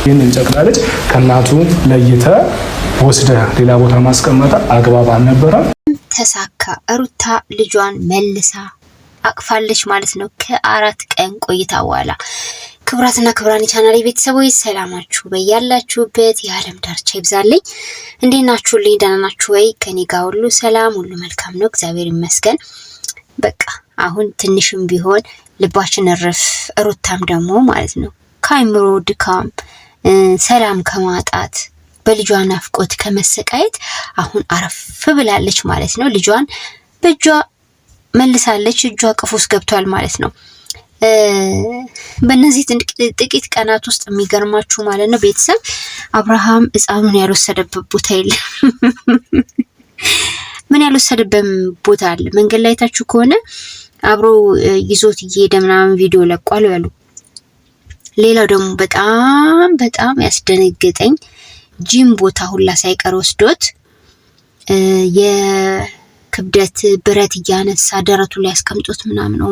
ይህንን ጨቅላ ልጅ ከእናቱ ለይተ ወስደ ሌላ ቦታ ማስቀመጥ አግባብ አልነበረም። ተሳካ። ሩታ ልጇን መልሳ አቅፋለች ማለት ነው ከ4 ቀን ቆይታ በኋላ። ክብራትና ክብራን ቻናሌ ቤተሰቦች ሰላማችሁ በያላችሁበት የዓለም ዳርቻ ይብዛልኝ። እንዴት ናችሁልኝ? ደህና ናችሁ ወይ? ከኔ ጋር ሁሉ ሰላም ሁሉ መልካም ነው፣ እግዚአብሔር ይመስገን። በቃ አሁን ትንሽም ቢሆን ልባችን እረፍ። ሩታም ደግሞ ማለት ነው ከአይምሮ ድካም ሰላም ከማጣት በልጇ ናፍቆት ከመሰቃየት አሁን አረፍ ብላለች ማለት ነው። ልጇን በእጇ መልሳለች፣ እጇ ቅፍ ውስጥ ገብቷል ማለት ነው። በእነዚህ ጥቂት ቀናት ውስጥ የሚገርማችሁ ማለት ነው ቤተሰብ አብርሃም ሕፃኑን ያልወሰደበት ቦታ የለም። ምን ያልወሰደበት ቦታ አለ? መንገድ ላይ ታችሁ ከሆነ አብሮ ይዞት እየሄደ ምናምን ቪዲዮ ለቋል ያሉ። ሌላው ደግሞ በጣም ያስደነገጠኝ ጂም ቦታ ሁላ ሳይቀር ወስዶት የክብደት ብረት እያነሳ ደረቱ ላይ ያስቀምጦት ምናምን። ኦ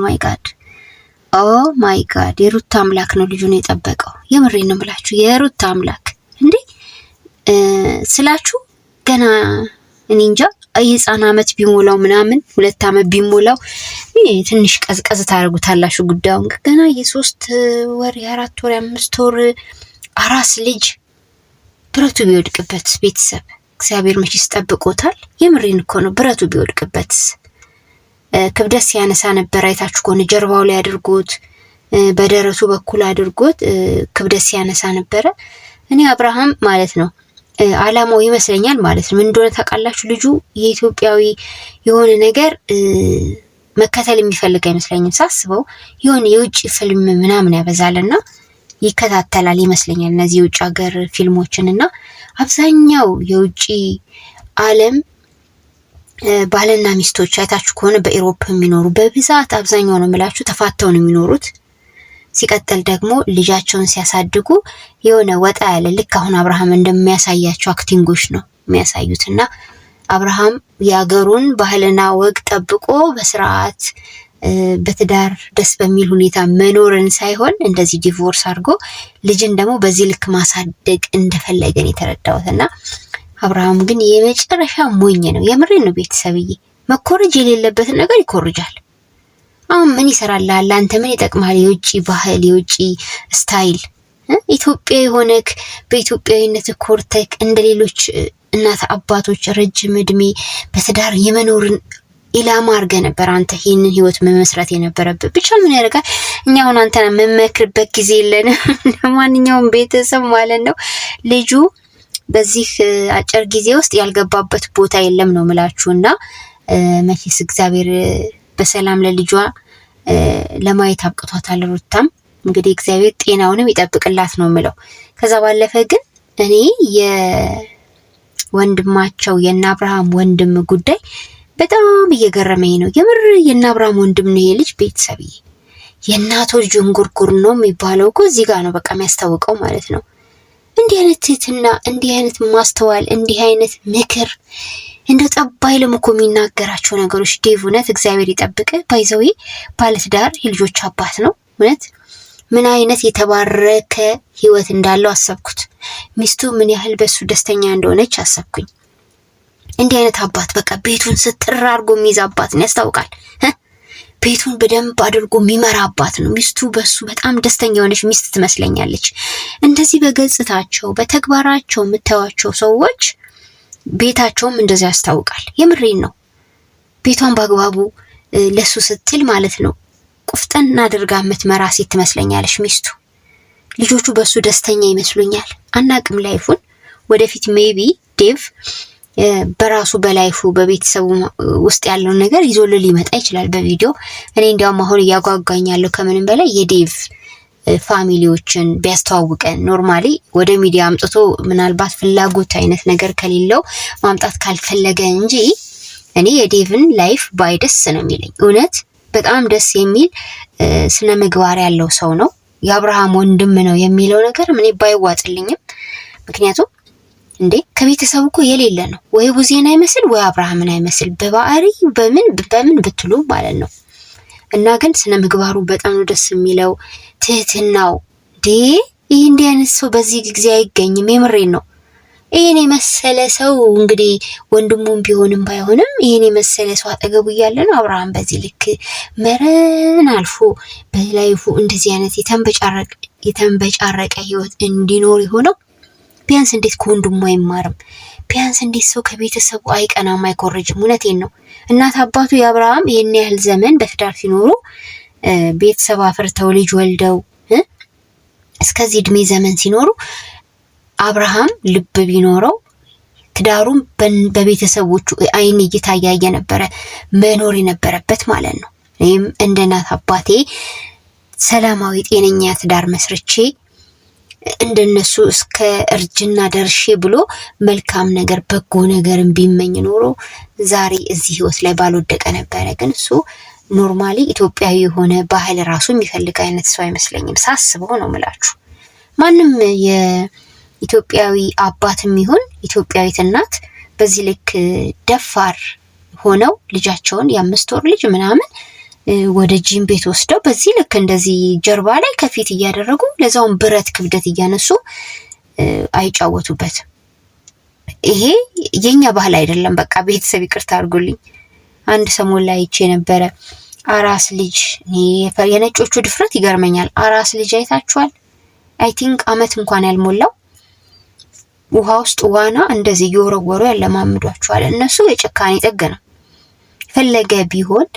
ማይ ጋድ የሩታ አምላክ ነው ልጁን የጠበቀው። የምሬን ነው ብላችሁ የሩታ አምላክ እንዴ ስላችሁ ገና እኔ እንጃ የህፃን አመት ቢሞላው ምናምን 2 አመት ቢሞላው ትንሽ ቀዝቀዝ ታደርጉታላችሁ ጉዳዩን። ገና የ3 ወር የ4 ወር የ5 ወር አራስ ልጅ ብረቱ ቢወድቅበት ቤተሰብ እግዚአብሔር መቼስ ጠብቆታል። የምሬን እኮ ነው። ብረቱ ቢወድቅበት ክብደት ሲያነሳ ነበር አይታችሁ ከሆነ ጀርባው ላይ አድርጎት በደረቱ በኩል አድርጎት ክብደት ሲያነሳ ነበረ። እኔ አብርሃም ማለት ነው አላማው ይመስለኛል ማለት ነው ምን እንደሆነ ታውቃላችሁ? ልጁ የኢትዮጵያዊ የሆነ ነገር መከተል የሚፈልግ አይመስለኝም ሳስበው። የሆነ የውጭ ፊልም ምናምን ያበዛልና ይከታተላል ይመስለኛል እነዚህ የውጭ ሀገር ፊልሞችንና አብዛኛው የውጭ ዓለም ባልና ሚስቶች አይታችሁ ከሆነ በኢሮፕ የሚኖሩ በብዛት አብዛኛው ነው የምላችሁ ተፋተው ነው የሚኖሩት። ሲቀጥል ደግሞ ልጃቸውን ሲያሳድጉ የሆነ ወጣ ያለ ልክ አሁን አብርሃም እንደሚያሳያቸው አክቲንጎች ነው የሚያሳዩትና አብርሃም የሀገሩን ባህልና ወግ ጠብቆ በስርዓት በትዳር ደስ በሚል ሁኔታ መኖርን ሳይሆን እንደዚህ ዲቮርስ አድርጎ ልጅን ደግሞ በዚህ ልክ ማሳደግ እንደፈለገን የተረዳሁትና አብርሃም ግን የመጨረሻ ሞኝ ነው። የምሬን ነው ቤተሰብዬ። መኮረጅ የሌለበትን ነገር ይኮርጃል። አሁን ምን ይሰራልሃል? አንተ ምን ይጠቅማል? የውጪ ባህል የውጪ ስታይል ኢትዮጵያዊ ሆነክ በኢትዮጵያዊነት ኮርተክ እንደሌሎች እናት አባቶች ረጅም እድሜ በትዳር የመኖርን ኢላማ አድርገህ ነበር አንተ ይህንን ህይወት መመስረት የነበረበት። ብቻ ምን ያደርጋል እኛ አሁን አንተን መመክርበት ጊዜ የለንም። ለማንኛውም ቤተሰብ ማለት ነው ልጁ በዚህ አጭር ጊዜ ውስጥ ያልገባበት ቦታ የለም ነው ምላችሁና መቼስ እግዚአብሔር በሰላም ለልጇ ለማየት አብቅቷታል። ሩታም እንግዲህ እግዚአብሔር ጤናውንም ይጠብቅላት ነው ምለው። ከዛ ባለፈ ግን እኔ የወንድማቸው የእነ አብርሃም ወንድም ጉዳይ በጣም እየገረመኝ ነው። የምር የእነ አብርሃም ወንድም ነው የልጅ ቤተሰብዬ። የእናቶ ልጅ እንጉርጉር ነው የሚባለው እኮ እዚህ ጋር ነው በቃ የሚያስታውቀው ማለት ነው። እንዲህ አይነት ትህትና፣ እንዲህ አይነት ማስተዋል፣ እንዲህ አይነት ምክር እንደ ጠባይልም እኮ የሚናገራቸው ነገሮች ዴቭ እውነት እግዚአብሔር ይጠብቅ። ባይዘዊ ባለትዳር የልጆች አባት ነው። እውነት ምን አይነት የተባረከ ህይወት እንዳለው አሰብኩት። ሚስቱ ምን ያህል በሱ ደስተኛ እንደሆነች አሰብኩኝ። እንዲህ አይነት አባት በቃ ቤቱን ስትር አድርጎ የሚይዝ አባት ነው ያስታውቃል። ቤቱን በደንብ አድርጎ የሚመራ አባት ነው። ሚስቱ በሱ በጣም ደስተኛ የሆነች ሚስት ትመስለኛለች። እንደዚህ በገጽታቸው በተግባራቸው የምታዩቸው ሰዎች ቤታቸውም እንደዚህ ያስታውቃል። የምሬን ነው። ቤቷን በአግባቡ ለሱ ስትል ማለት ነው ቁፍጠን አድርጋ የምትመራ ሴት ትመስለኛለች ሚስቱ። ልጆቹ በሱ ደስተኛ ይመስሉኛል። አናቅም ላይፉን ወደፊት ሜቢ ዴቭ በራሱ በላይፉ በቤተሰቡ ውስጥ ያለው ነገር ይዞልን ሊመጣ ይችላል በቪዲዮ። እኔ እንዲያውም አሁን እያጓጓኛለሁ ከምንም በላይ የዴቭ ፋሚሊዎችን ቢያስተዋውቀን ኖርማሊ ወደ ሚዲያ አምጥቶ ምናልባት ፍላጎት አይነት ነገር ከሌለው ማምጣት ካልፈለገ እንጂ እኔ የዴቭን ላይፍ ባይ ደስ ነው የሚለኝ። እውነት በጣም ደስ የሚል ስነ ምግባር ያለው ሰው ነው። የአብርሃም ወንድም ነው የሚለው ነገር ምን ባይዋጥልኝም ምክንያቱም እንዴ ከቤተሰቡ እኮ የሌለ ነው። ወይ ቡዜን አይመስል ወይ አብርሃምን አይመስል በባህሪ በምን ብትሉ ማለት ነው። እና ግን ስነ ምግባሩ በጣም ነው ደስ የሚለው። ትህትናው ይህ እንዲህ አይነት ሰው በዚህ ጊዜ አይገኝም። የምሬን ነው። ይሄን የመሰለ ሰው እንግዲህ ወንድሙም ቢሆንም ባይሆንም ይሄን የመሰለ ሰው አጠገቡ እያለ ነው አብርሃም በዚህ ልክ መረን አልፎ በላይፉ እንደዚህ አይነት የተንበጫረቀ ህይወት እንዲኖር የሆነው። ቢያንስ እንዴት ከወንድሙ አይማርም? ቢያንስ እንዴት ሰው ከቤተሰቡ አይቀናም አይኮርጅም? እውነቴን ነው። እናት አባቱ የአብርሃም ይህን ያህል ዘመን በትዳር ሲኖሩ ቤተሰብ አፍርተው ልጅ ወልደው እስከዚህ እድሜ ዘመን ሲኖሩ አብርሃም ልብ ቢኖረው ትዳሩም በቤተሰቦቹ አይን እየታያየ ነበረ መኖር የነበረበት ማለት ነው። እኔም እንደ እናት አባቴ ሰላማዊ ጤነኛ ትዳር መስርቼ እንደነሱ እስከ እርጅና ደርሼ ብሎ መልካም ነገር በጎ ነገርን ቢመኝ ኖሮ ዛሬ እዚህ ህይወት ላይ ባልወደቀ ነበረ። ግን እሱ ኖርማሊ ኢትዮጵያዊ የሆነ ባህል ራሱ የሚፈልግ አይነት ሰው አይመስለኝም ሳስበው ነው ምላችሁ። ማንም የኢትዮጵያዊ አባትም ይሁን ኢትዮጵያዊት እናት በዚህ ልክ ደፋር ሆነው ልጃቸውን የ5 ወር ልጅ ምናምን ወደ ጂም ቤት ወስደው በዚህ ልክ እንደዚህ ጀርባ ላይ ከፊት እያደረጉ ለዛውን ብረት ክብደት እያነሱ አይጫወቱበት። ይሄ የኛ ባህል አይደለም። በቃ ቤተሰብ ይቅርታ አድርጉልኝ። አንድ ሰሞን ላይ አይቼ ነበረ አራስ ልጅ የነጮቹ ድፍረት ይገርመኛል። አራስ ልጅ አይታችኋል? አይ ቲንክ አመት እንኳን ያልሞላው ውሃ ውስጥ ዋና እንደዚህ እየወረወሩ ያለማምዷቸዋል። እነሱ የጭካኔ ጥግ ነው። ፈለገ ቢሆን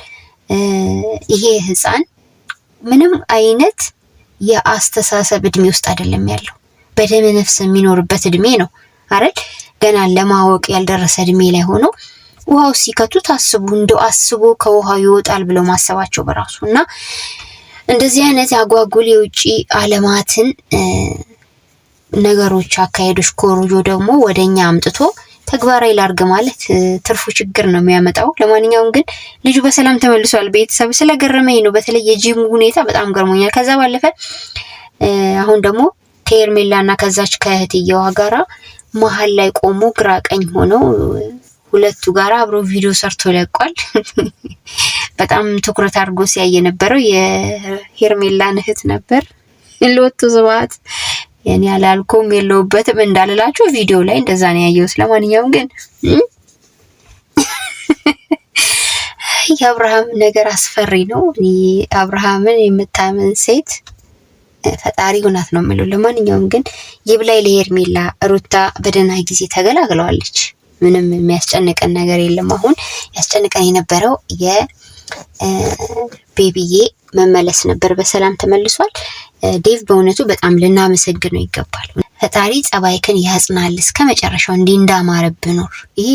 ይሄ ህፃን ምንም አይነት የአስተሳሰብ እድሜ ውስጥ አይደለም ያለው፣ በደም ነፍስ የሚኖርበት እድሜ ነው አይደል? ገና ለማወቅ ያልደረሰ እድሜ ላይ ሆኖ ውሃው ሲከቱት አስቡ፣ እንደው አስቦ ከውሃው ይወጣል ብሎ ማሰባቸው በራሱ እና እንደዚህ አይነት አጓጉል የውጪ ዓለማትን ነገሮች አካሄዶች ኮሮጆ ደግሞ ወደኛ አምጥቶ ተግባራዊ ላርግ ማለት ትርፉ ችግር ነው የሚያመጣው። ለማንኛውም ግን ልጁ በሰላም ተመልሷል። ቤተሰብ ስለገረመኝ ነው። በተለይ የጂሙ ሁኔታ በጣም ገርሞኛል። ከዛ ባለፈ አሁን ደግሞ ከኤርሜላና ከዛች ከእህትየዋ ጋራ መሀል ላይ ቆሞ ግራ ቀኝ ሆነው ሁለቱ ጋራ አብሮ ቪዲዮ ሰርቶ ለቋል። በጣም ትኩረት አድርጎ ሲያይ የነበረው የሄርሜላን እህት ነበር። ለወጡ ዘዋት የኔ ያላልኩም የለውበትም እንዳልላችሁ ቪዲዮ ላይ እንደዛ ነው ያየሁት። ለማንኛውም ግን የአብርሃም ነገር አስፈሪ ነው። አብርሃምን የምታምን ሴት ፈጣሪ ሆናት ነው የምለው። ለማንኛውም ግን ይብላይ ለሄርሜላ፣ ሩታ በደህና ጊዜ ተገላግለዋለች። ምንም የሚያስጨንቀን ነገር የለም። አሁን ያስጨንቀን የነበረው የቤቢዬ መመለስ ነበር። በሰላም ተመልሷል። ዴቭ በእውነቱ በጣም ልናመሰግነው ይገባል። ፈጣሪ ጸባይክን ያጽናል እስከ መጨረሻው እንዲህ እንዳማረብ ኖር። ይሄ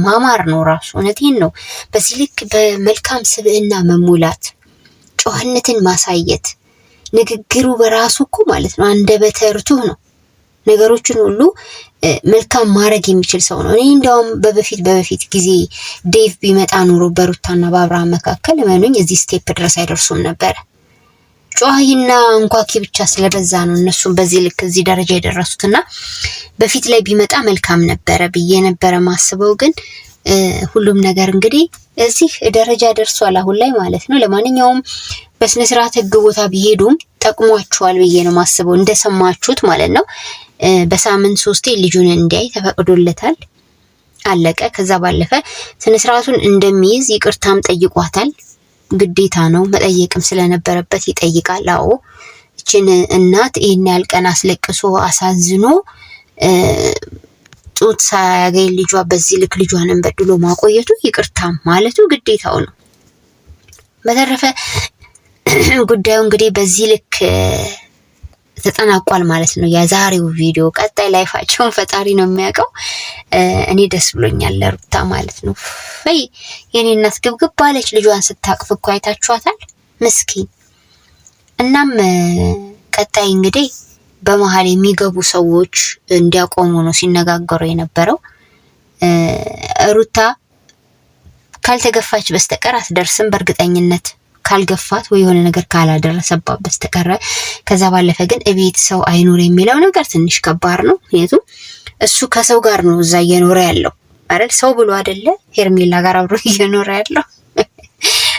ማማር ነው ራሱ። እውነቴን ነው። በዚህ ልክ በመልካም ስብዕና መሙላት፣ ጨዋነትን ማሳየት፣ ንግግሩ በራሱ እኮ ማለት ነው አንደበተ ርቱዕ ነው። ነገሮችን ሁሉ መልካም ማድረግ የሚችል ሰው ነው። እኔ እንደውም በበፊት ጊዜ ዴቭ ቢመጣ ኖሮ በሩታና በአብርሃም መካከል ማንኝ እዚህ ስቴፕ ድረስ አይደርሱም ነበር። ጨዋሂና እንኳኪ ብቻ ስለበዛ ነው እነሱም በዚህ ልክ እዚህ ደረጃ የደረሱትና በፊት ላይ ቢመጣ መልካም ነበረ ብዬ ነበረ ማስበው። ግን ሁሉም ነገር እንግዲህ እዚህ ደረጃ ደርሷል አሁን ላይ ማለት ነው። ለማንኛውም በስነ ስርዓት ህግ ቦታ ቢሄዱም ጠቅሟቸዋል ብዬ ነው ማስበው፣ እንደሰማችሁት ማለት ነው። በሳምንት 3 ልጁን እንዲያይ ተፈቅዶለታል። አለቀ። ከዛ ባለፈ ስነ ስርዓቱን እንደሚይዝ ይቅርታም ጠይቋታል። ግዴታ ነው መጠየቅም ስለነበረበት ይጠይቃል። አዎ እችን እናት ይሄን ያህል ቀን አስለቅሶ አሳዝኖ ጡት ሳያገኝ ልጇ በዚህ ልክ ልጇንም በድሎ ማቆየቱ ይቅርታ ማለቱ ግዴታው ነው። በተረፈ ጉዳዩ እንግዲህ በዚህ ልክ ተጠናቋል ማለት ነው የዛሬው ቪዲዮ። ቀጣይ ላይፋቸውን ፈጣሪ ነው የሚያውቀው። እኔ ደስ ብሎኛል ለሩታ ማለት ነው። የኔ እናት ግብግብ ባለች ልጇን ስታቅፍ እኮ አይታችኋታል፣ ምስኪን። እናም ቀጣይ እንግዲህ በመሀል የሚገቡ ሰዎች እንዲያቆሙ ነው ሲነጋገሩ የነበረው። ሩታ ካልተገፋች በስተቀር አትደርስም በእርግጠኝነት፣ ካልገፋት ወይ የሆነ ነገር ካላደረሰባት በስተቀር። ከዛ ባለፈ ግን እቤት ሰው አይኖር የሚለው ነገር ትንሽ ከባድ ነው። ምክንያቱም እሱ ከሰው ጋር ነው እዛ እየኖረ ያለው አይደል? ሰው ብሎ አይደለ ሄርሜላ ጋር አብሮ እየኖረ ያለው።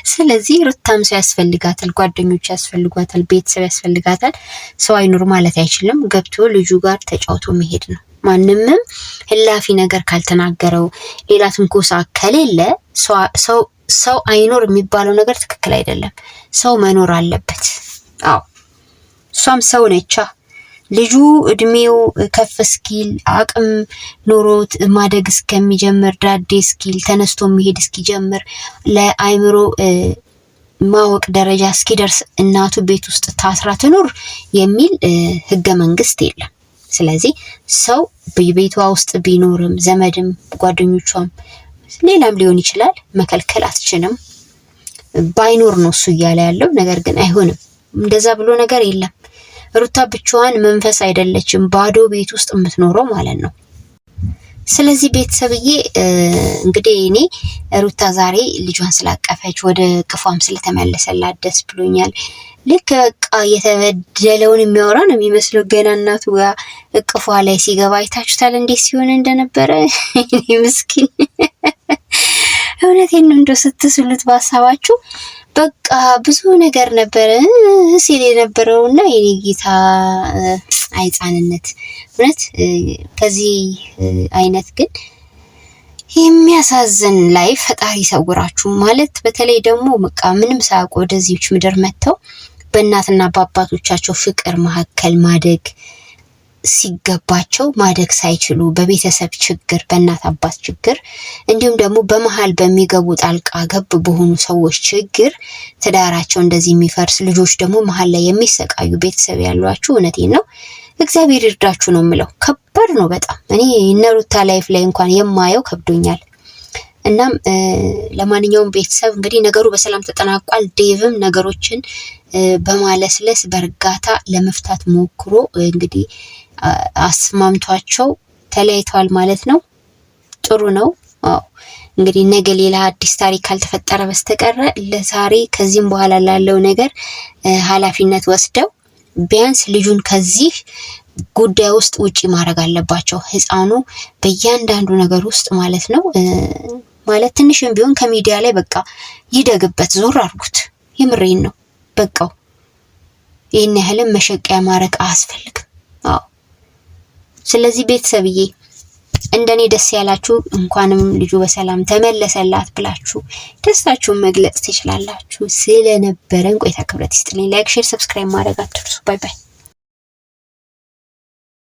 ስለዚህ ሩታም ሰው ያስፈልጋታል፣ ጓደኞች ያስፈልጓታል፣ ቤተሰብ ያስፈልጋታል። ሰው አይኑር ማለት አይችልም። ገብቶ ልጁ ጋር ተጫውቶ መሄድ ነው። ማንምም ህላፊ ነገር ካልተናገረው ሌላ ትንኮሳ ከሌለ ሰው አይኖር የሚባለው ነገር ትክክል አይደለም። ሰው መኖር አለበት። አዎ እሷም ሰው ነቻ። ልጁ እድሜው ከፍ እስኪል አቅም ኖሮት ማደግ እስከሚጀምር ዳዴ እስኪል ተነስቶ መሄድ እስኪጀምር ለአይምሮ ማወቅ ደረጃ እስኪደርስ እናቱ ቤት ውስጥ ታስራ ትኖር የሚል ህገ መንግስት የለም። ስለዚህ ሰው በቤቷ ውስጥ ቢኖርም ዘመድም ጓደኞቿም ሌላም ሊሆን ይችላል መከልከል አትችልም። ባይኖር ነው እሱ እያለ ያለው ነገር ግን አይሆንም። እንደዛ ብሎ ነገር የለም። ሩታ ብቻዋን መንፈስ አይደለችም፣ ባዶ ቤት ውስጥ የምትኖረው ማለት ነው። ስለዚህ ቤተሰብዬ እንግዲህ እኔ ሩታ ዛሬ ልጇን ስላቀፈች ወደ ቅፏም ስለተመለሰላት ደስ ብሎኛል። ልክ በቃ የተበደለውን የሚያወራ ነው የሚመስለው። ገና እናቱ ጋር እቅፏ ላይ ሲገባ አይታችሁታል እንዴት ሲሆን እንደነበረ። ምስኪን እውነቴን ነው እንደው ስትስሉት ባሳባችሁ በቃ ብዙ ነገር ነበረ ሲል የነበረውና የኔ ጌታ አይጻንነት እውነት ከዚህ አይነት ግን የሚያሳዝን ላይ ፈጣሪ ይሰውራችሁ። ማለት በተለይ ደግሞ በቃ ምንም ሳያውቁ ወደዚህች ምድር መጥተው በእናትና በአባቶቻቸው ፍቅር መካከል ማደግ ሲገባቸው ማደግ ሳይችሉ በቤተሰብ ችግር በእናት አባት ችግር እንዲሁም ደግሞ በመሃል በሚገቡ ጣልቃ ገብ በሆኑ ሰዎች ችግር ትዳራቸው እንደዚህ የሚፈርስ ልጆች ደግሞ መሃል ላይ የሚሰቃዩ ቤተሰብ ያሏችሁ እውነቴን ነው እግዚአብሔር ይርዳችሁ ነው የምለው። ከባድ ነው በጣም። እኔ እነ ሩታ ላይፍ ላይ እንኳን የማየው ከብዶኛል። እናም ለማንኛውም ቤተሰብ እንግዲህ ነገሩ በሰላም ተጠናቋል። ዴቭም ነገሮችን በማለስለስ በእርጋታ ለመፍታት ሞክሮ እንግዲህ አስማምቷቸው ተለያይተዋል ማለት ነው። ጥሩ ነው። አዎ እንግዲህ ነገ ሌላ አዲስ ታሪክ ካልተፈጠረ በስተቀር ለዛሬ ከዚህም በኋላ ላለው ነገር ኃላፊነት ወስደው ቢያንስ ልጁን ከዚህ ጉዳይ ውስጥ ውጪ ማድረግ አለባቸው። ህፃኑ በእያንዳንዱ ነገር ውስጥ ማለት ነው ማለት ትንሽም ቢሆን ከሚዲያ ላይ በቃ ይደግበት፣ ዞር አድርጉት። የምሬን ነው። በቃው ይሄን ያህልም መሸቀያ ማረቅ አያስፈልግም። አዎ ስለዚህ ቤተሰብዬ እንደኔ ደስ ያላችሁ እንኳንም ልጁ በሰላም ተመለሰላት ብላችሁ ደስታችሁን መግለጽ ትችላላችሁ። ስለነበረን ቆይታ ክብረት ይስጥልኝ። ላይክ፣ ሼር፣ ሰብስክራይብ ማድረግ አትርሱ። ባይ ባይ።